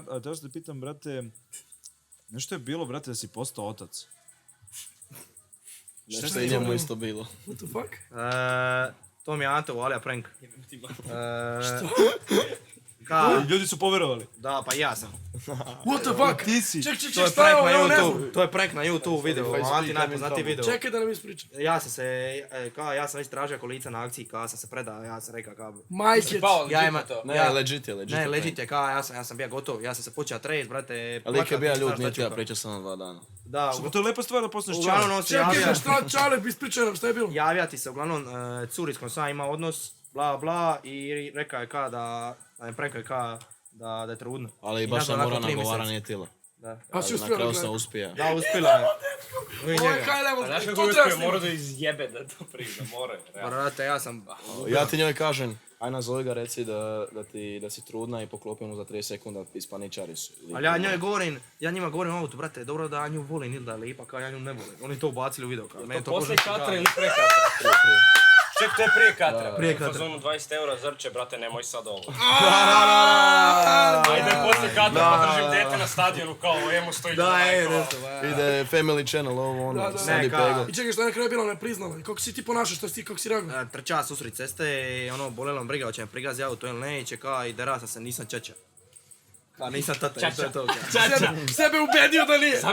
a teo što te pitam, brate, nešto je bilo, brate, da si postao otac. Nešto je njemu isto bilo. What the fuck? To mi je Ante uvalio prank. Što? Ljudi su poverovali. Da, pa ja sam. What the fuck? Ti si. Ček, To je šta je prank ovo, na ja ne znam. YouTube. To je prank na YouTube video, Anti najpoznatiji video. Čekaj da nam ispričam. Ja sam se, ja sam već tražio kolica na akciji, kao sam se predao, ja sam rekao kao... Majke. Ja ima to. Ne, legit je. Ne, legit je, kao ja sam bio gotov, ja sam se počeo trest, brate. Ali lik je bio plakat, ljud, znaš nije šta ti ja ću, pričao sam 2 dana. Da, Pa to je lepa stvar da postaneš uglavnom čovjek. on se Čekaj, javio. šta Čale, ispričaj nam, šta je bilo? Javlja ti se uglavnom curi s kojom sam imao odnos, bla bla, i rekao je ka da je prekao je ka da je trudno. Ali I baš nazvao se nakon mora 3 nagovara, mjeseca. nije tila. Da. A si Na uspio kraju da sam gledam. uspija. Da, uspila je. Vidi Ovo je njega. kaj levo, Znaš to kako uvijek treba je morao snimati. da izjebe da to prizna, more. Brate, ja sam... Ja ti njoj kažem, aj nazovi ga reci da si trudna i poklopi mu za 30 sekunda, ispaničari su. Ali ja njoj govorim, ja njima govorim u autu, brate, dobro da ja nju volim ili da je lipa, kao ja nju ne volim. Oni to ubacili u video, kao meni To to poslije bože katra kao- ili pre katra? Ček, to je prije katra. Prije U katra. fazonu 20 eura zrče, brate, nemoj sad ovo. Ajde, poslije katra pa držim dete na stadionu kao, emo stoji Da, neko. nešto, ba. Ide Family Channel, ovo ono, Da. Sandy Ne, ka- Pegel. I čekaj, šta je na kraju bilo, ne priznala. Kako si ti ponašao, kako si reagao? Trča susret ceste i ono, bolelo me briga, hoće me prigazi auto ili neće, kao i derasa se, nisam čača. Kao nisam tata, i to je to. kao. Sebe ubedio da nije.